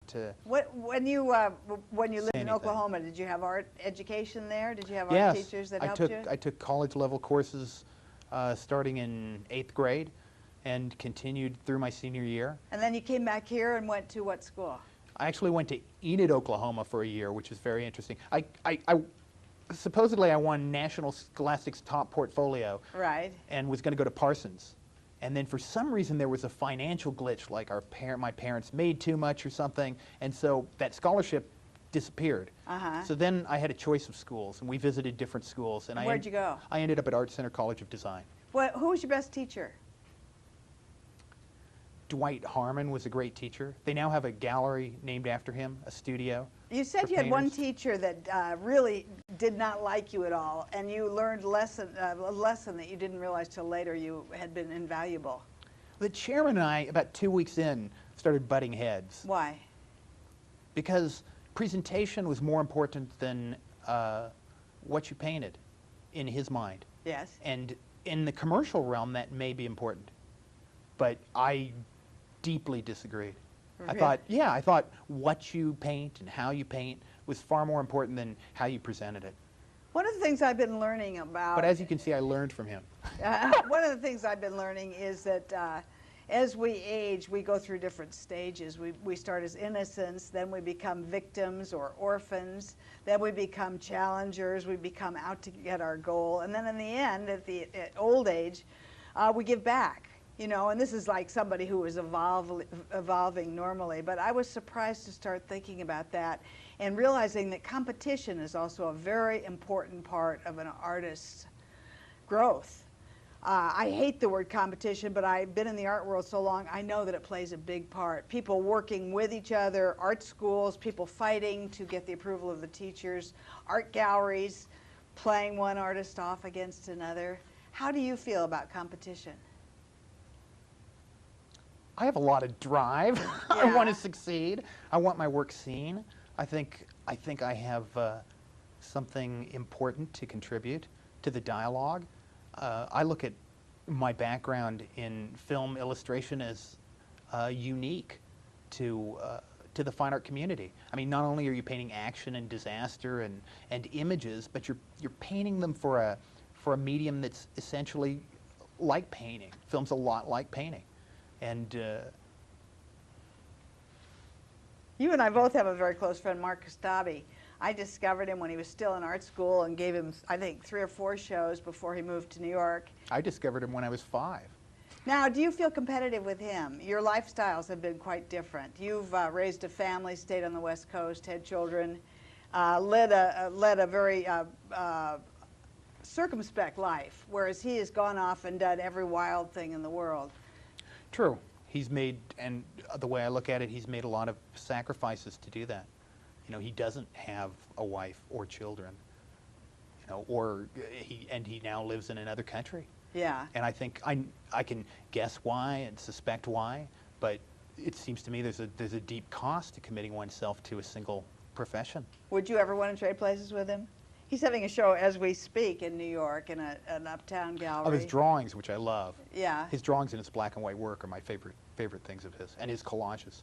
to When you lived in anything. Oklahoma, did you have art education there? Did you have art Yes, teachers that helped you? I took college level courses starting in 8th grade and continued through my senior year. And then you came back here and went to what school? I actually went to Enid, Oklahoma for a year, which is very interesting. Supposedly I won National Scholastic's top portfolio. Right. And was going to go to Parsons. And then for some reason there was a financial glitch, like my parents made too much or something, and so that scholarship disappeared. So then I had a choice of schools, and we visited different schools. And where'd you go? I ended up at Art Center College of Design. Who was your best teacher? Dwight Harmon was a great teacher. They now have a gallery named after him, a studio. You said you had one teacher that really did not like you at all, and you learned a lesson that you didn't realize till later you had been invaluable. The chairman and I, about 2 weeks in, started butting heads. Why? Because presentation was more important than what you painted, in his mind. Yes. And in the commercial realm, that may be important. But I deeply disagreed. Really? I thought what you paint and how you paint was far more important than how you presented it. One of the things I've been learning about... But as you can see, I learned from him. One of the things I've been learning is that as we age, we go through different stages. We start as innocents, then we become victims or orphans, then we become challengers, we become out to get our goal, and then in the end, at old age, we give back. You know, and this is like somebody who was evolving normally, but I was surprised to start thinking about that and realizing that competition is also a very important part of an artist's growth. I hate the word competition, but I've been in the art world so long, I know that it plays a big part. People working with each other, art schools, people fighting to get the approval of the teachers, art galleries, playing one artist off against another. How do you feel about competition? I have a lot of drive. Yeah. I want to succeed. I want my work seen. I think I have something important to contribute to the dialogue. I look at my background in film illustration as unique to the fine art community. I mean, not only are you painting action and disaster and images, but you're painting them for a medium that's essentially like painting. Film's a lot like painting. And you and I both have a very close friend, Mark Kostabi. I discovered him when he was still in art school and gave him, I think, 3 or 4 shows before he moved to New York. I discovered him when I was 5. Now, do you feel competitive with him? Your lifestyles have been quite different. You've raised a family, stayed on the West Coast, had children, led a very circumspect life, whereas he has gone off and done every wild thing in the world. True. He's made, and the way I look at it, he's made a lot of sacrifices to do that. You know, he doesn't have a wife or children, you know, and he now lives in another country. Yeah. And I think I can guess why and suspect why, but it seems to me there's a deep cost to committing oneself to a single profession. Would you ever want to trade places with him? He's having a show as we speak in New York in an uptown gallery. Of his drawings, which I love. Yeah. His drawings and his black and white work are my favorite things of his, and his collages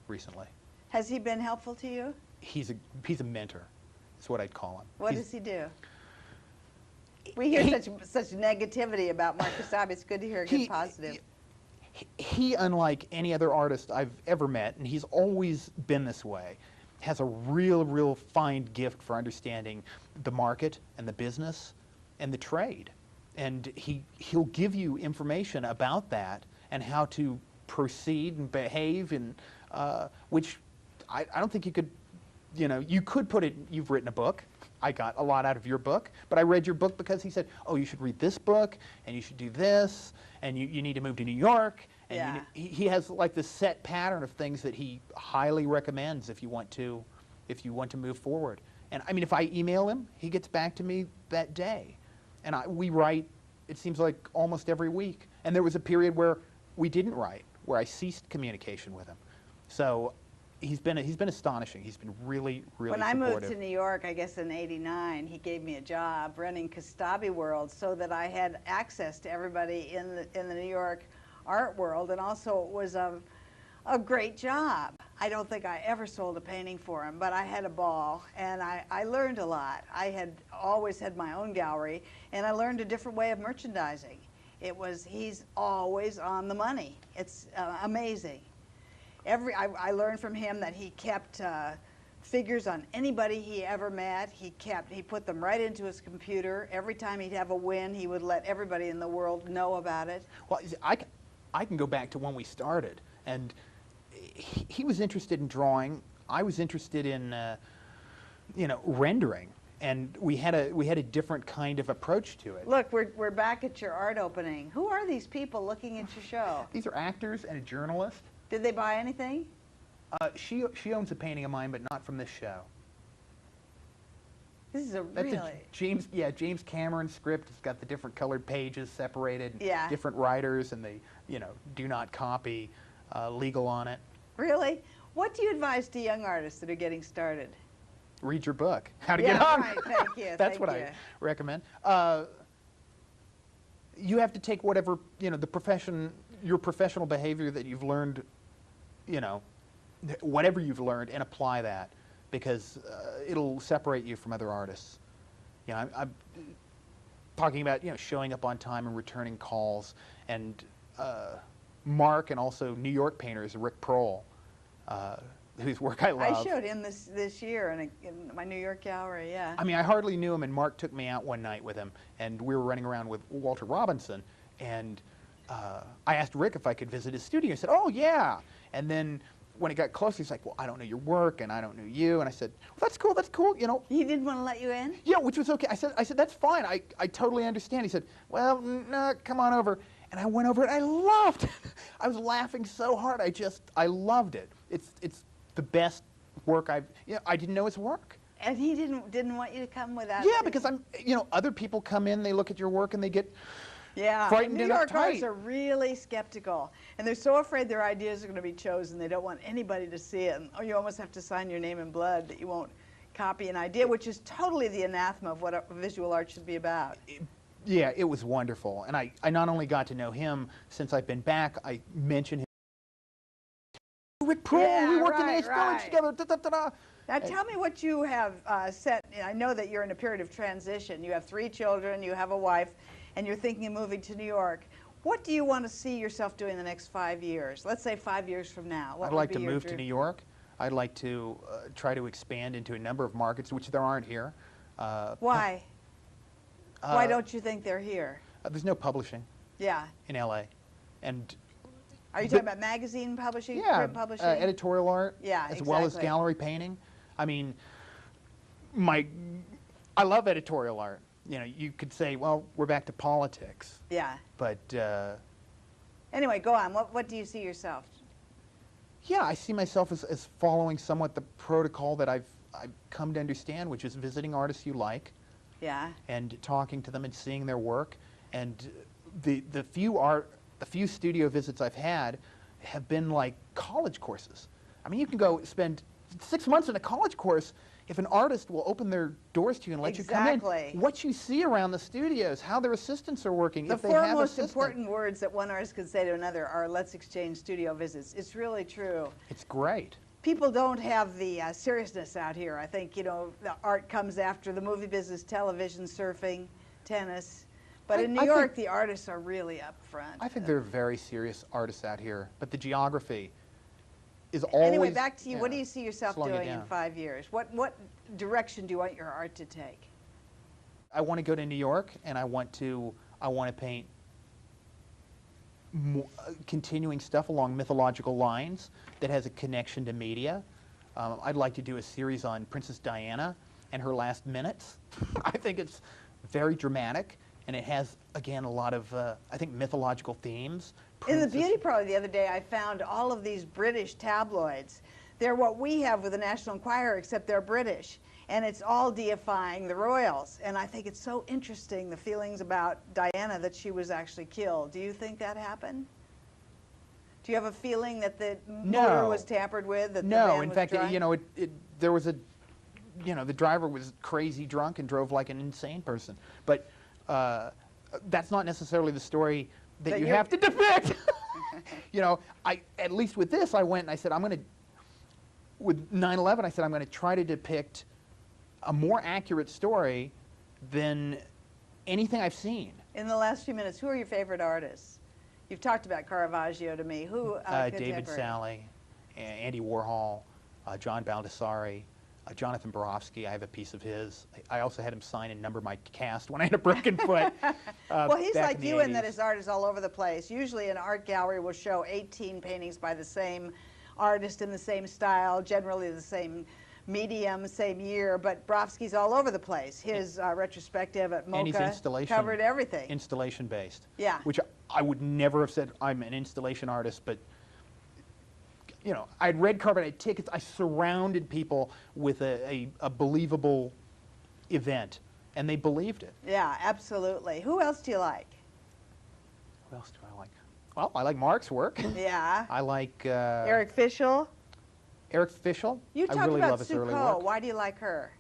recently. Has he been helpful to you? He's a mentor, is what I'd call him. What does he do? We hear such negativity about Mark Kostabi. It's good to hear a good positive. He, unlike any other artist I've ever met, and he's always been this way, has a real fine gift for understanding the market and the business and the trade. And he'll give you information about that and how to proceed and behave, and which I don't think you could, you know, you could put it, you've written a book. I got a lot out of your book, but I read your book because he said, oh, you should read this book, and you should do this, and you need to move to New York. And yeah. He has like this set pattern of things that he highly recommends if you want to move forward. And I mean, if I email him, he gets back to me that day. And we write, it seems like almost every week. And there was a period where we didn't write, where I ceased communication with him. So he's been astonishing. He's been really supportive. When I moved to New York, I guess in '89, he gave me a job running Kostabi World so that I had access to everybody in the New York art world, and also it was a great job. I don't think I ever sold a painting for him, but I had a ball, and I learned a lot. I had always had my own gallery, and I learned a different way of merchandising. He's always on the money. It's amazing. I learned from him that he kept figures on anybody he ever met. He put them right into his computer. Every time he'd have a win, he would let everybody in the world know about it. Well, I can go back to when we started, and he was interested in drawing. I was interested in, rendering, and we had a different kind of approach to it. Look, we're back at your art opening. Who are these people looking at your show? These are actors and a journalist. Did they buy anything? She owns a painting of mine, but not from this show. This is That's really... James Cameron script. It's got the different colored pages separated, Yeah. different writers, and they, do not copy, legal on it. Really? What do you advise to young artists that are getting started? Read your book. How to Yeah, get on. right. Thank you. That's Thank what you. I recommend. You have to take whatever, your professional behavior that you've learned, whatever you've learned, and apply that, because it'll separate you from other artists. I'm talking about, showing up on time and returning calls, and Mark, and also New York painters, Rick Prohl, whose work I love. I showed him this year in my New York gallery, yeah. I mean, I hardly knew him, and Mark took me out one night with him, and we were running around with Walter Robinson, and I asked Rick if I could visit his studio. He said, "Oh, yeah." And then when it got closer, he's like, "Well, I don't know your work, and I don't know you." And I said, "Well, that's cool, He didn't want to let you in? Yeah, which was okay. I said, "That's fine. I totally understand." He said, "Well, no, come on over." And I went over it. I loved it. I was laughing so hard. I loved it. It's the best work I didn't know his work. And he didn't want you to come without... Yeah, because other people come in, they look at your work, and they get frightened New and York uptight. artists are really skeptical, and they're so afraid their ideas are going to be chosen. They don't want anybody to see it, and you almost have to sign your name in blood that you won't copy an idea, which is totally the anathema of what visual art should be about. Yeah, it was wonderful, and I not only got to know him since I've been back, I mentioned him. Rick Prohl, Yeah, we worked in the right, Ace Village together. Da, da, da, da. Now tell me what you have set. I know that you're in a period of transition. You have 3 children, you have a wife, and you're thinking of moving to New York. What do you want to see yourself doing the next 5 years? Let's say 5 years from now. What I'd would like be to your move dream? to New York. I'd like to try to expand into a number of markets, which there aren't here. Why? Why don't you think they're here? There's no publishing Yeah. in LA. And Are you talking about magazine publishing, yeah, print publishing? editorial art, Yeah, as well as exactly. gallery painting. I mean, I love editorial art. You could say, well, we're back to politics. Yeah. But Anyway, go on. What do you see yourself? yeah, I see myself as following somewhat the protocol that I've come to understand, which is visiting artists you like, Yeah. and talking to them and seeing their work. And the few studio visits I've had have been like college courses. I mean, you can go spend 6 months in a college course if an artist will open their doors to you and let you come Exactly. in. What you see around the studios, how their assistants are working, The if they four have most assistants. important words that one artist could say to another are, "Let's exchange studio visits." It's really true. It's great. People don't have the seriousness out here. I think, the art comes after the movie business, television, surfing, tennis. But in New I York, think- the artists are really up front. I think there are very serious artists out here, but the geography is always... Anyway, back to you. What do yeah, you see yourself slowing it doing in down. 5 years? What direction do you want your art to take? I want to go to New York, and I want to paint continuing stuff along mythological lines that has a connection to media. I'd like to do a series on Princess Diana and her last minutes. I think it's very dramatic, and it has, again, a lot of, I think, mythological themes. In the Princess- beauty parlor the other day, I found all of these British tabloids. They're what we have with the National Enquirer, except they're British. And it's all deifying the royals. And I think it's so interesting, the feelings about Diana, that she was actually killed. Do you think that happened? Do you have a feeling that the motor was tampered with? That the No, man in was fact, drunk? there was a, the driver was crazy drunk and drove like an insane person. But that's not necessarily the story that you have to depict. At least with this, I went and I said, I'm with 9/11, I said I'm going to try to depict a more accurate story than anything I've seen. In the last few minutes, who are your favorite artists? You've talked about Caravaggio to me. Who? David Sally, Andy Warhol, John Baldessari, Jonathan Borofsky. I have a piece of his. I also had him sign and number my cast when I had a broken foot. Well, he's back like in the you in that 80s. his art is all over the place. Usually an art gallery will show 18 paintings by the same artist in the same style, generally the same medium, same year, but Borofsky's all over the place. His retrospective at And he's MoCA covered everything. Installation based. Yeah. Which I would never have said I'm an installation artist, but you know, I'd red carpet, I had tickets, I surrounded people with a believable event, and they believed it. Yeah, absolutely. Who else do you like? Who else do I like? Well, I like Mark's work. Yeah. I like Eric Fischl. Eric Fischl. You I talked really about love his Sue early Ko. work. Why do you like her?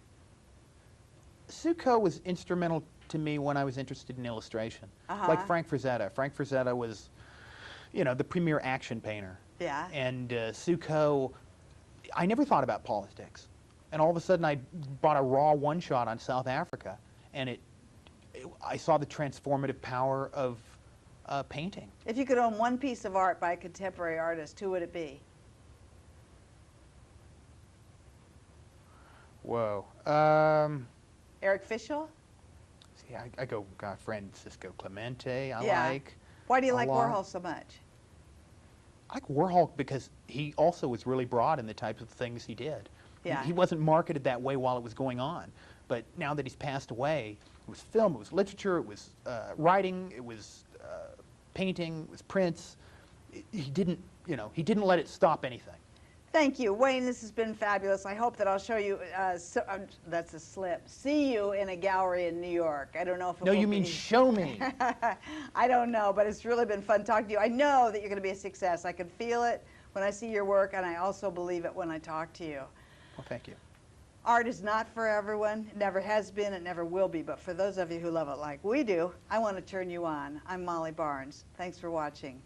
Sue Ko was instrumental to me when I was interested in illustration. Like Frank Frazetta. Frank Frazetta was, you know, the premier action painter. Yeah. And Sue Ko, I never thought about politics. And all of a sudden I bought a raw one-shot on South Africa, and I saw the transformative power of painting. If you could own one piece of art by a contemporary artist, who would it be? Whoa. Eric Fischl? See, I go, God, Francisco Clemente, I Yeah. like. Why do you a like lot. Warhol so much? I like Warhol because he also was really broad in the types of things he did. Yeah. He wasn't marketed that way while it was going on. But now that he's passed away, it was film, it was literature, it was writing, it was painting, it was prints. He didn't, you know, he didn't let it stop anything. Thank you, Wayne. This has been fabulous. I hope that I'll show you. That's a slip. See you in a gallery in New York. I don't know if it No, will you mean be. show me. I don't know, but it's really been fun talking to you. I know that you're going to be a success. I can feel it when I see your work, and I also believe it when I talk to you. Well, thank you. Art is not for everyone. It never has been. It never will be. But for those of you who love it like we do, I want to turn you on. I'm Molly Barnes. Thanks for watching.